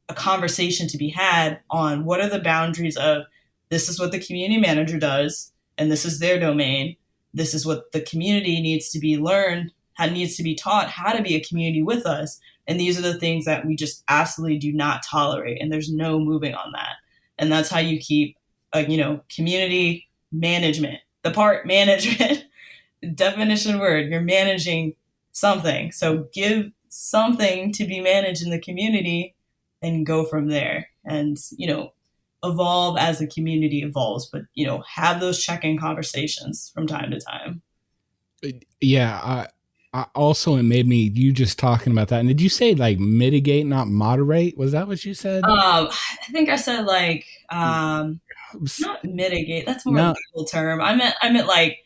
a conversation to be had on what are the boundaries of this is what the community manager does and this is their domain. This is what the community needs to be learned, how needs to be taught how to be a community with us. And these are the things that we just absolutely do not tolerate. And there's no moving on that. And that's how you keep, community management, the part management, definition word, you're managing something. So give something to be managed in the community and go from there. And, evolve as the community evolves, but, have those check-in conversations from time to time. Yeah. Also, it made me, you just talking about that. And did you say like mitigate, not moderate? Was that what you said? I think I said like, not mitigate. That's more No, a legal term. I meant like,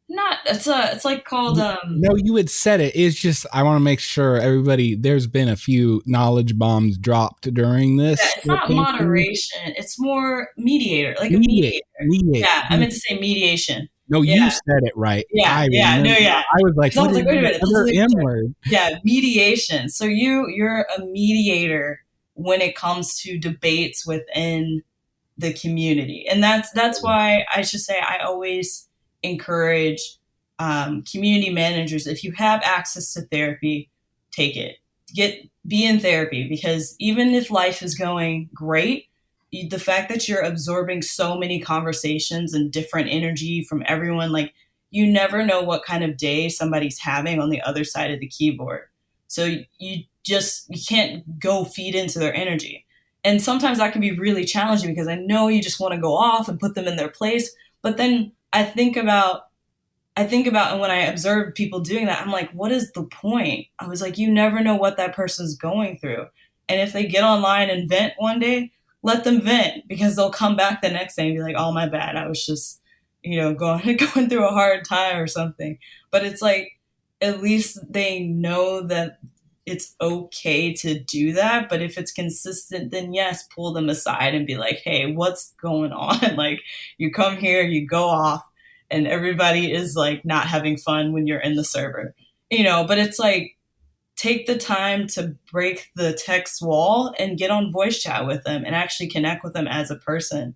not, it's like called, no, you had said it. It's just, I want to make sure everybody, there's been a few knowledge bombs dropped during yeah, this. it's not moderation. It's more mediator, like a Mediate, mediator. mediate. Yeah, I meant to say mediation. No, you Yeah, said it right. yeah, I yeah, no, remember. yeah. I was like, Because I what was is like, wait a the minute, that's a other legal M term. word? Yeah, mediation. So you're a mediator when it comes to debates within the community, and that's why I should say I always encourage community managers, if you have access to therapy, take it. Be in therapy, because even if life is going great, the fact that you're absorbing so many conversations and different energy from everyone, like you never know what kind of day somebody's having on the other side of the keyboard. So you can't go feed into their energy. And sometimes that can be really challenging because I know you just want to go off and put them in their place. But then I think about, and when I observe people doing that, I'm like, what is the point? I was like, you never know what that person's going through. And if they get online and vent one day, let them vent, because they'll come back the next day and be like, oh, my bad. I was just, going through a hard time or something. But it's like, at least they know that it's okay to do that. But if it's consistent, then yes, pull them aside and be like, hey, what's going on? Like, you come here, you go off, and everybody is like not having fun when you're in the server, but it's like, take the time to break the text wall and get on voice chat with them and actually connect with them as a person.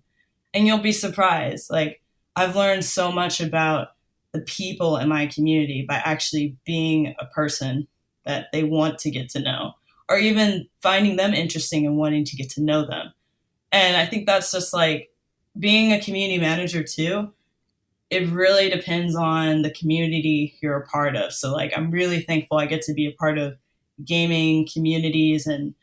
And you'll be surprised. Like, I've learned so much about the people in my community by actually being a person that they want to get to know, or even finding them interesting and wanting to get to know them. And I think that's just like being a community manager too. It really depends on the community you're a part of. So like, I'm really thankful I get to be a part of gaming communities and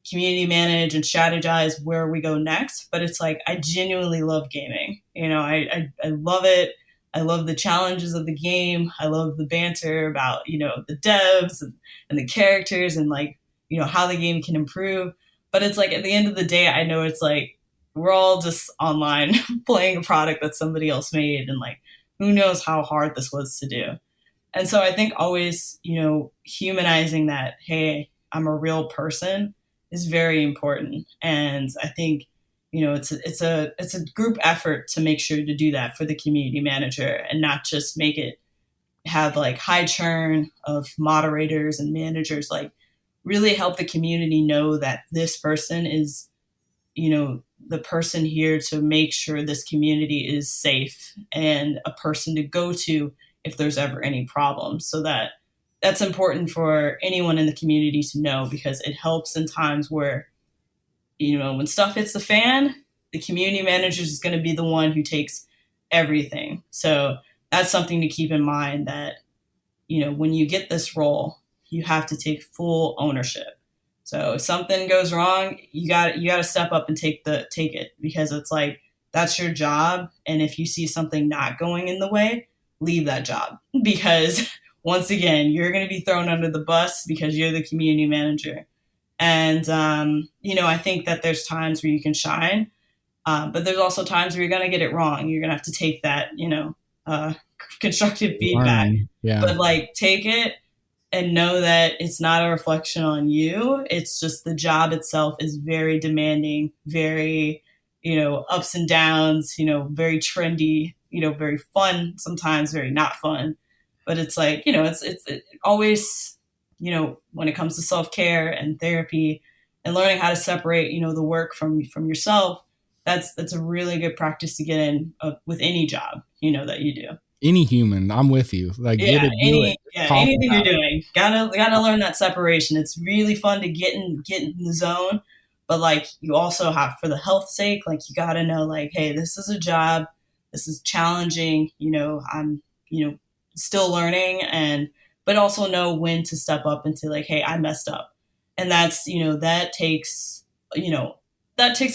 community manage and strategize where we go next. But it's like, I genuinely love gaming. I love it. I love the challenges of the game. I love the banter about, the devs and the characters and like, how the game can improve. But it's like, at the end of the day, I know it's like, we're all just online playing a product that somebody else made, and like, who knows how hard this was to do. And so I think always, humanizing that, hey, I'm a real person, is very important. And I think, it's a group effort to make sure to do that for the community manager, and not just make it have like high churn of moderators and managers. Like, really help the community know that this person is, the person here to make sure this community is safe and a person to go to if there's ever any problems. So that's important for anyone in the community to know, because it helps in times where, when stuff hits the fan, the community manager is going to be the one who takes everything. So that's something to keep in mind, that, when you get this role, you have to take full ownership. So if something goes wrong, you got to step up and take it, because it's like, that's your job. And if you see something not going in the way, leave that job because once again, you're going to be thrown under the bus because you're the community manager. And, I think that there's times where you can shine, but there's also times where you're going to get it wrong. You're going to have to take that, uh, constructive feedback, Learn. Yeah. but like take it and know that it's not a reflection on you. It's just the job itself is very demanding, very, ups and downs, very trendy, very fun, sometimes very not fun. But it's like, it always, when it comes to self-care and therapy and learning how to separate, the work from yourself, that's a really good practice to get in with any job, that you do. Any human, I'm with you. Like, get Yeah, it, do it. Talk anything you're about it. doing, gotta learn that separation. It's really fun to get in the zone, but like you also have, for the health sake, like you gotta know, like, hey, this is a job, this is challenging. I'm still learning, and but also know when to step up and to like, hey, I messed up, and that's that takes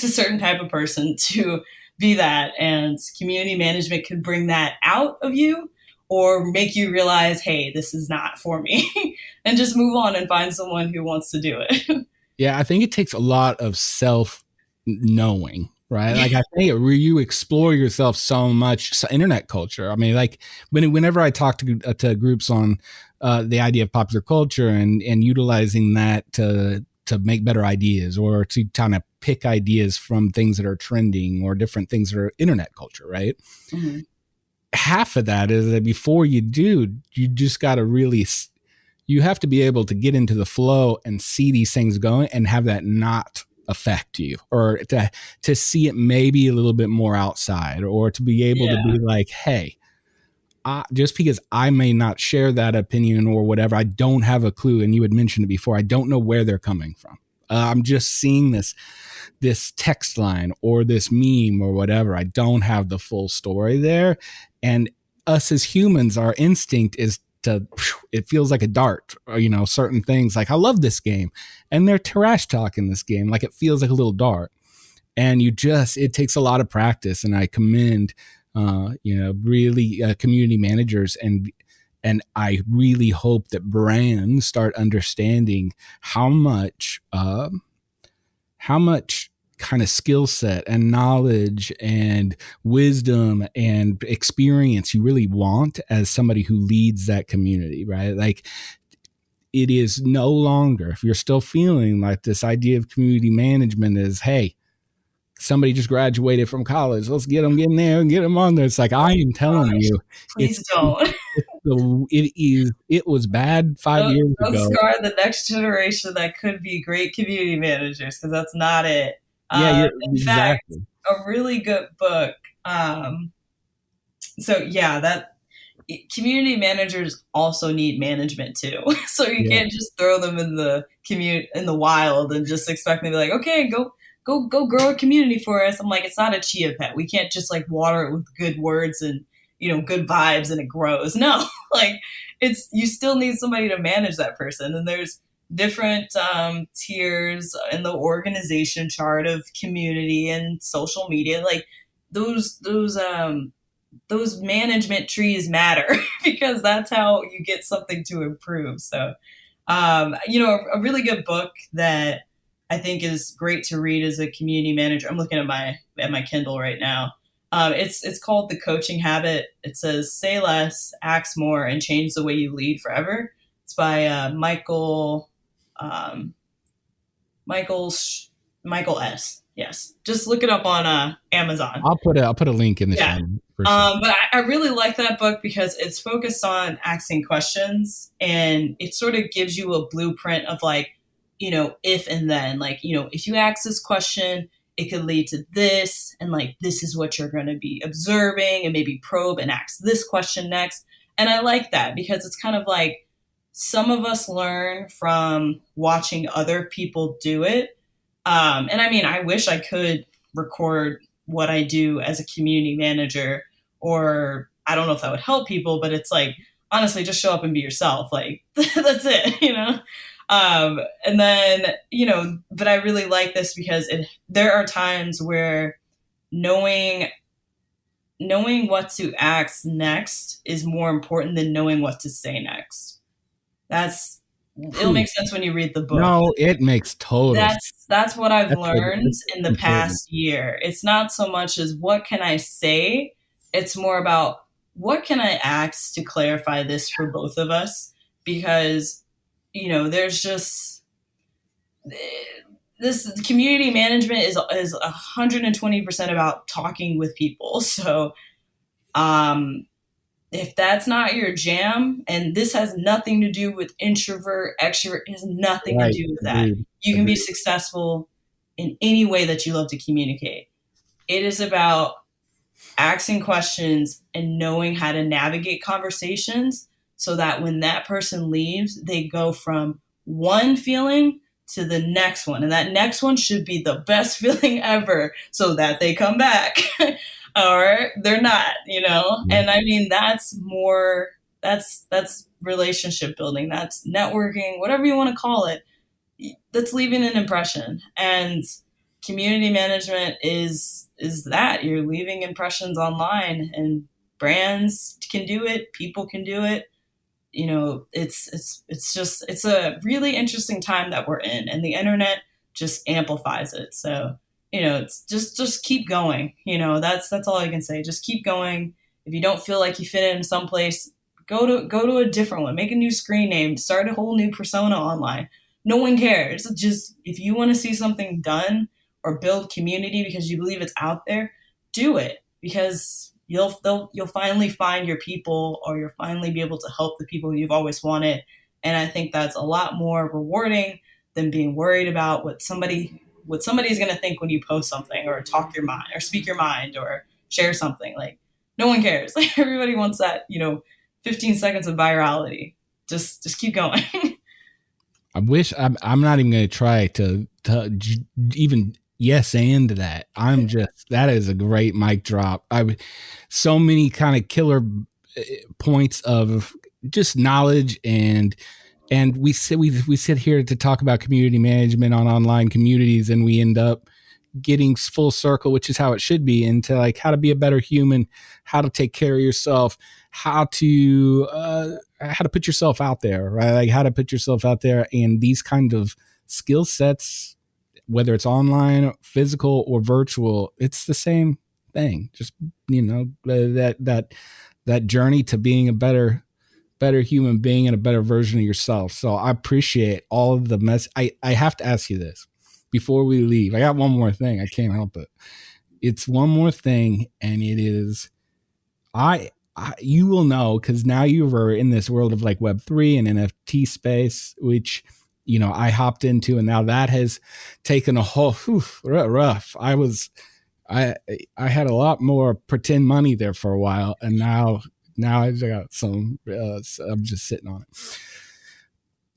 a certain type of person to be that, and community management can bring that out of you or make you realize, hey, this is not for me, and just move on and find someone who wants to do it. Yeah, I think it takes a lot of self knowing, right? Like, I think you explore yourself so much. So internet culture. I mean, like whenever I talk to groups on the idea of popular culture and utilizing that to make better ideas or to kind of pick ideas from things that are trending or different things that are internet culture, right? Mm-hmm. Half of that is that before you do, you just got to really, you have to be able to get into the flow and see these things going and have that not affect you, or to see it maybe a little bit more outside, or to be able to be like, hey, just because I may not share that opinion or whatever, I don't have a clue. And you had mentioned it before. I don't know where they're coming from. I'm just seeing this text line or this meme or whatever. I don't have the full story there. And us as humans, our instinct is it feels like a dart, or, certain things like, I love this game and they're trash talking this game. Like, it feels like a little dart, and it takes a lot of practice. And I commend, really community managers, and I really hope that brands start understanding how much kind of skill set and knowledge and wisdom and experience you really want as somebody who leads that community, right? Like, it is no longer, if you're still feeling like this idea of community management is, hey, somebody just graduated from college, let's get them in there and get them on there. It's like, I am telling you, please don't. It was bad 5 years ago. Don't scar the next generation that could be great community managers, because that's not it. Yeah, in fact, a really good book. That community managers also need management too. So you can't just throw them in the wild and just expect them to be like, okay, go grow a community for us. I'm like, it's not a chia pet. We can't just like water it with good words and good vibes and it grows. No, like you still need somebody to manage that person. And there's different tiers in the organization chart of community and social media. Like those management trees matter because that's how you get something to improve. So, a really good book that I think is great to read as a community manager. I'm looking at my Kindle right now. It's called The Coaching Habit. It says, say less, ask more, and change the way you lead forever. It's by Michael S. Yes. Just look it up on Amazon. I'll put a link in the show. Sure. But I really like that book because it's focused on asking questions, and it sort of gives you a blueprint of like, if and then, like, if you ask this question, it could lead to this, and like, this is what you're going to be observing, and maybe probe and ask this question next. And I like that because it's kind of like, some of us learn from watching other people do it. And I mean, I wish I could record what I do as a community manager, or I don't know if that would help people, but it's like, honestly, just show up and be yourself. Like, that's it, and then, but I really like this because there are times where knowing knowing what to ask next is more important than knowing what to say next. That's it'll Whew. make sense when you read the book. No, it makes total sense. That's what I've learned That's in the important. past year. It's not so much as what can I say, it's more about what can I ask to clarify this for both of us, because there's just this community management is 120% about talking with people. So um if that's not your jam, and this has nothing to do with introvert, extrovert, it has nothing to Right. do with that. Agreed. You can be Agreed. successful in any way that you love to communicate. It is about asking questions and knowing how to navigate conversations so that when that person leaves, they go from one feeling to the next one. And that next one should be the best feeling ever so that they come back or they're not. Yeah. And I mean, that's relationship building, that's networking, whatever you want to call it, that's leaving an impression. And community management is that you're leaving impressions online, and brands can do it, people can do it. It's a really interesting time that we're in, and the internet just amplifies it. So it's just keep going. That's all I can say. Just keep going. If you don't feel like you fit in someplace, go to a different one, make a new screen name, start a whole new persona online. No one cares. Just if you want to see something done or build community because you believe it's out there, do it, because you'll finally find your people, or you'll finally be able to help the people you've always wanted. And I think that's a lot more rewarding than being worried about what somebody's going to think when you post something or talk your mind or speak your mind or share something. Like, no one cares. Like, everybody wants that 15 seconds of virality. Just keep going. I wish I'm not even going to try to even yes and that. That is a great mic drop. So many kind of killer points of just knowledge, and we sit here to talk about community management on online communities, and we end up getting full circle, which is how it should be, into like how to be a better human, how to take care of yourself, how to put yourself out there, right? Like how to put yourself out there, and these kind of skill sets, whether it's online, physical, or virtual, it's the same thing. Just that journey to being a better human being and a better version of yourself. So I appreciate all of the I have to ask you this before we leave. I got one more thing. I can't help it. It's one more thing, and it is you will know, because now you are in this world of like Web3 and NFT space, which I hopped into, and now that has taken a whole rough. I had a lot more pretend money there for a while, and now I got some. So I'm just sitting on it.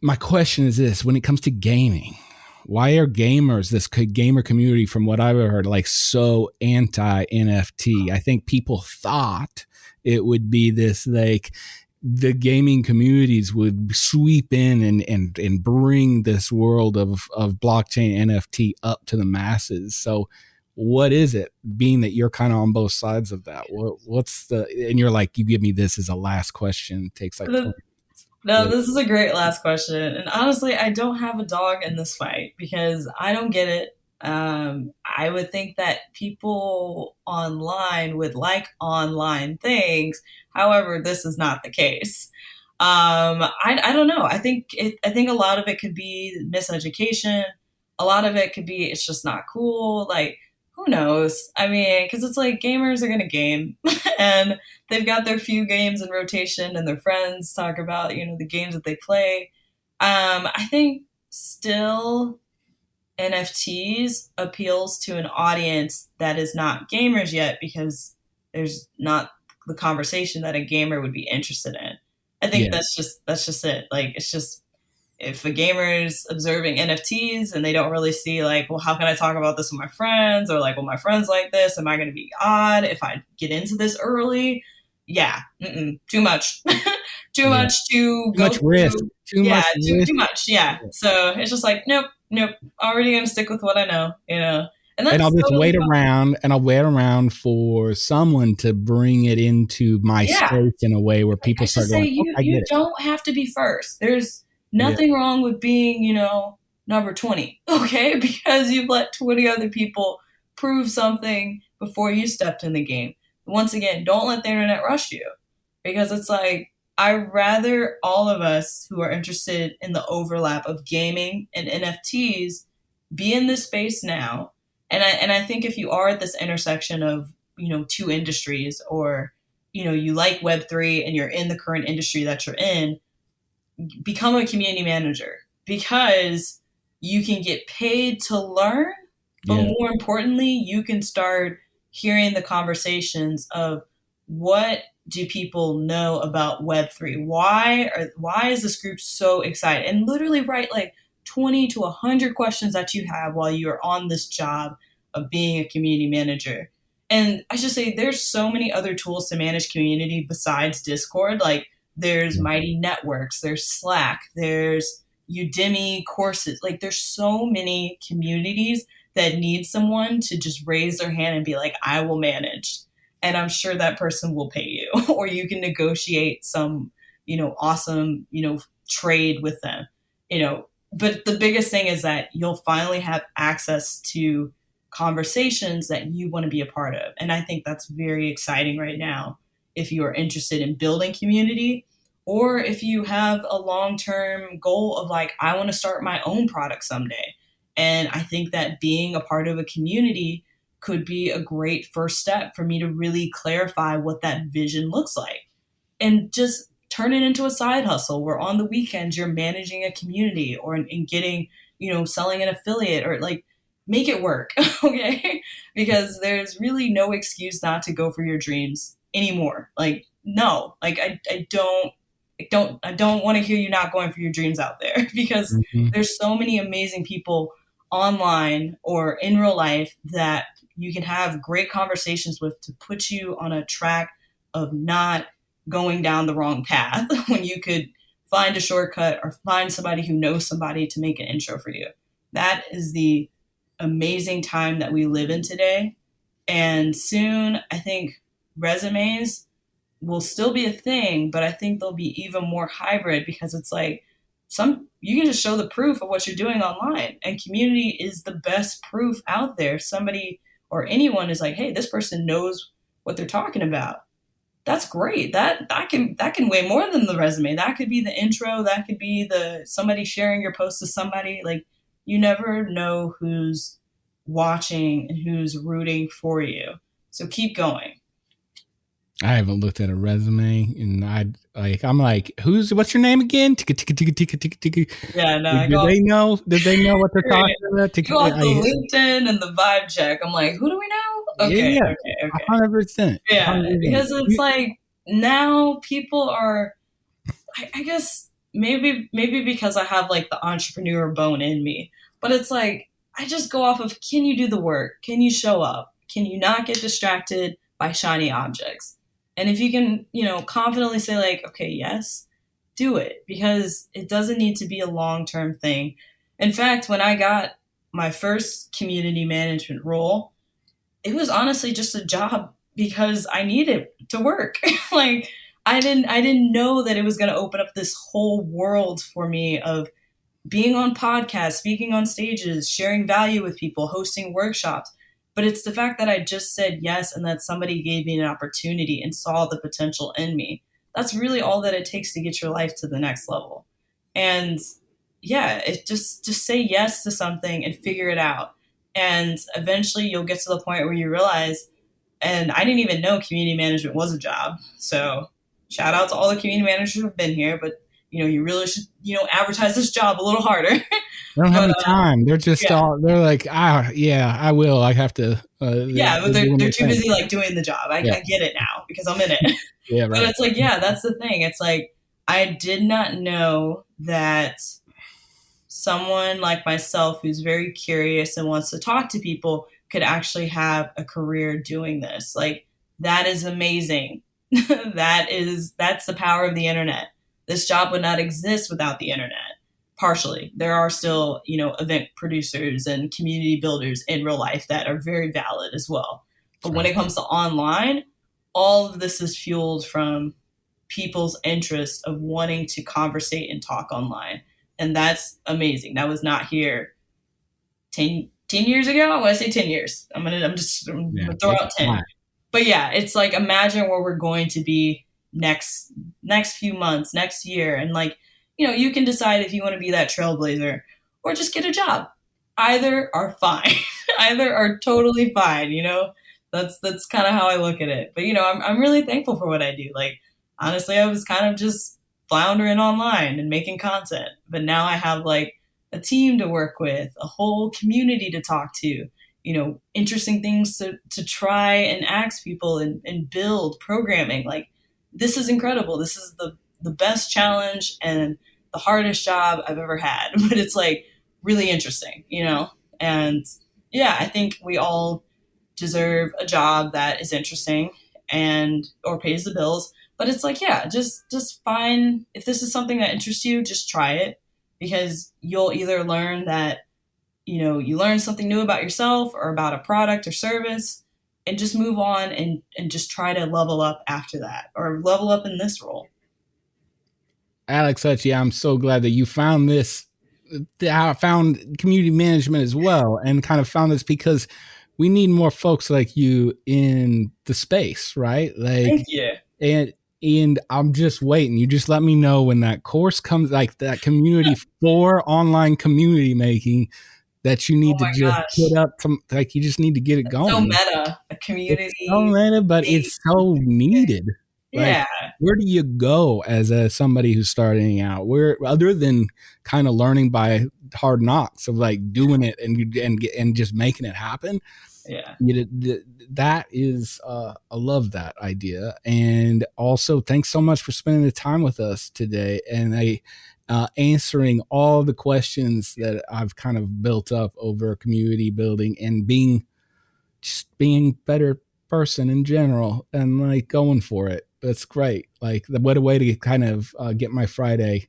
My question is this: when it comes to gaming, why are gamers, this gamer community, from what I've heard, like so anti NFT? I think people thought it would be this, like the gaming communities would sweep in and bring this world of blockchain NFT up to the masses. So what is it, being that you're kind of on both sides of that? And you're like, you give me this as a last question. It takes like 20 minutes. No, this is a great last question. And honestly, I don't have a dog in this fight because I don't get it. I would think that people online would like online things. However, this is not the case. I don't know. I think a lot of it could be miseducation. A lot of it could be it's just not cool. Like, who knows? I mean, because it's like gamers are gonna game, and they've got their few games in rotation, and their friends talk about the games that they play. I think still NFTs appeals to an audience that is not gamers yet, because there's not the conversation that a gamer would be interested in. I think Yeah. that's just it. Like, it's just, if a gamer is observing NFTs and they don't really see, like, well, how can I talk about this with my friends? Or like, well, my friends like this. Am I going to be odd if I get into this early? Yeah, too much, too Yeah. much to Too go much risk. through. Too Yeah, much too risk. too much. Yeah. So it's just like, nope, nope. Already gonna stick with what I know. And And that's I'll just totally wait fine. around and I'll wait around for someone to bring it into my Yeah. space in a way where Like, I people should start say going, oh, I you get it. don't have to be first. There's Yeah. nothing wrong with being, number 20, okay? Because you've let 20 other people prove something before you stepped in the game. Once again, don't let the internet rush you, because it's like, I'd rather all of us who are interested in the overlap of gaming and NFTs be in this space now. And I think if you are at this intersection of, two industries, or you like Web3 and you're in the current industry that you're in, become a community manager, because you can get paid to learn, but Yeah. more importantly, you can start hearing the conversations of, what do people know about Web3? Why is this group so excited? And literally write like 20 to 100 questions that you have while you are on this job of being a community manager. And I should say, there's so many other tools to manage community besides Discord. Like, there's Yeah. Mighty Networks, there's Slack, there's Udemy courses. Like, there's so many communities that need someone to just raise their hand and be like, I will manage. And I'm sure that person will pay you, or you can negotiate some, awesome, trade with them, But the biggest thing is that you'll finally have access to conversations that you want to be a part of. And I think that's very exciting right now, if you are interested in building community, or if you have a long-term goal of like, I want to start my own product someday. And I think that being a part of a community could be a great first step for me to really clarify what that vision looks like, and just turn it into a side hustle where on the weekends you're managing a community, or in getting, selling an affiliate, or like, make it work. Okay. Because there's really no excuse not to go for your dreams anymore. Like, no, like, I don't want to hear you not going for your dreams out there, because Mhm. there's so many amazing people online or in real life that you can have great conversations with, to put you on a track of not going down the wrong path when you could find a shortcut, or find somebody who knows somebody to make an intro for you. That is the amazing time that we live in today. And soon, I think resumes will still be a thing, but I think they'll be even more hybrid, because it's like, you can just show the proof of what you're doing online, and community is the best proof out there. If somebody or anyone is like, hey, this person knows what they're talking about, that's great. That can weigh more than the resume. That could be the intro. That could be the somebody sharing your post to somebody. Like, you never know who's watching and who's rooting for you. So keep going. I haven't looked at a resume, and I'm like, what's your name again? Ticka, ticka, ticka, ticka, ticka, ticka. Yeah, no, I Do go they know? Did they know what they're talking about? go off the LinkedIn and the vibe check. I'm like, who do we know? Okay, Yeah, okay, okay. 100%, Yeah, 100%. because it's like, now people are, I guess maybe because I have like the entrepreneur bone in me, but it's like, I just go off of, can you do the work? Can you show up? Can you not get distracted by shiny objects? And if you can, confidently say like, okay, yes, do it, because it doesn't need to be a long-term thing. In fact, when I got my first community management role, it was honestly just a job because I needed to work. Like, I didn't know that it was going to open up this whole world for me of being on podcasts, speaking on stages, sharing value with people, hosting workshops. But it's the fact that I just said yes, and that somebody gave me an opportunity and saw the potential in me. That's really all that it takes to get your life to the next level. And yeah, it just say yes to something and figure it out. And eventually you'll get to the point where you realize, and I didn't even know community management was a job. So shout out to all the community managers who've been here, but you really should, advertise this job a little harder. They don't have But any time. They're just yeah, they're like, yeah, I will. I have to. yeah, but They're they're, doing they're their too thing. busy like doing the job. I Yeah, get it now because I'm in it. yeah, But right. it's like, yeah, that's the thing. It's like, I did not know that someone like myself, who's very curious and wants to talk to people, could actually have a career doing this. Like, that is amazing. That's the power of the internet. This job would not exist without the internet. partially. There are still, event producers and community builders in real life that are very valid as well. But when it comes to online, all of this is fueled from people's interest of wanting to conversate and talk online. And that's amazing. That was not here 10 years ago. I want to say 10 years. I'm gonna throw out 10. Fine. But yeah, it's like, imagine where we're going to be next few months, next year. And like, you can decide if you want to be that trailblazer or just get a job. Either are fine. Either are totally fine, That's kind of how I look at it. But I'm really thankful for what I do. Like, honestly, I was kind of just floundering online and making content. But now I have like a team to work with, a whole community to talk to, interesting things to try and ask people and build programming. Like, this is incredible. This is the best challenge and the hardest job I've ever had. But it's like really interesting, And yeah, I think we all deserve a job that is interesting and or pays the bills. But it's like, yeah, just find, if this is something that interests you, just try it, because you'll either learn that, you learn something new about yourself or about a product or service, and just move on and just try to level up after that, or level up in this role. Alex Hutchi, I'm so glad that you found this. I found community management as well, and kind of found this because we need more folks like you in the space, right? Like, thank you. And I'm just waiting. You just let me know when that course comes, like that community for online community making, that you need to just put up some, like, you just need to get it going. So meta, a community. It's so meta, but it's so needed. Like, yeah. Where do you go as somebody who's starting out? Where, other than kind of learning by hard knocks of like doing it and just making it happen? Yeah. That is, I love that idea. And also, thanks so much for spending the time with us today and answering all the questions that I've kind of built up over community building and being better person in general, and like going for it. That's great. Like, what a way to kind of get my Friday,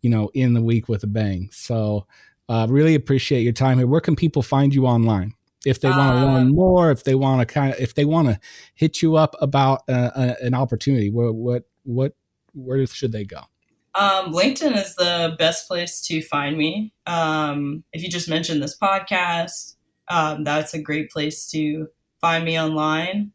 in the week with a bang. So really appreciate your time here. Where can people find you online? If they want to learn more, if they want to hit you up about an opportunity, where should they go? LinkedIn is the best place to find me. If you just mentioned this podcast, that's a great place to find me online.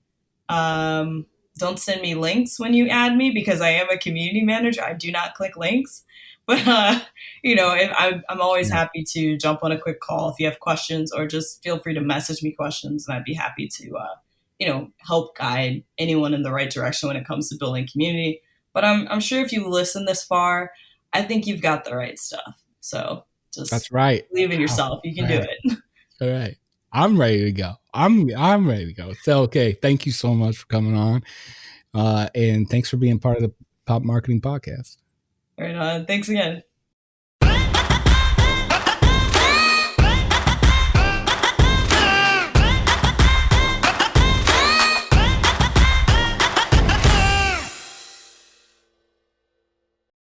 Don't send me links when you add me, because I am a community manager. I do not click links. But, if I'm always happy to jump on a quick call if you have questions, or just feel free to message me questions, and I'd be happy to, help guide anyone in the right direction when it comes to building community. But I'm sure if you listen this far, I think you've got the right stuff. So just that's right. Believe in yourself. You can do it. All right. I'm ready to go. I'm ready to go. So, okay. Thank you so much for coming on. And thanks for being part of the Pop Marketing Podcast. All right. Thanks again.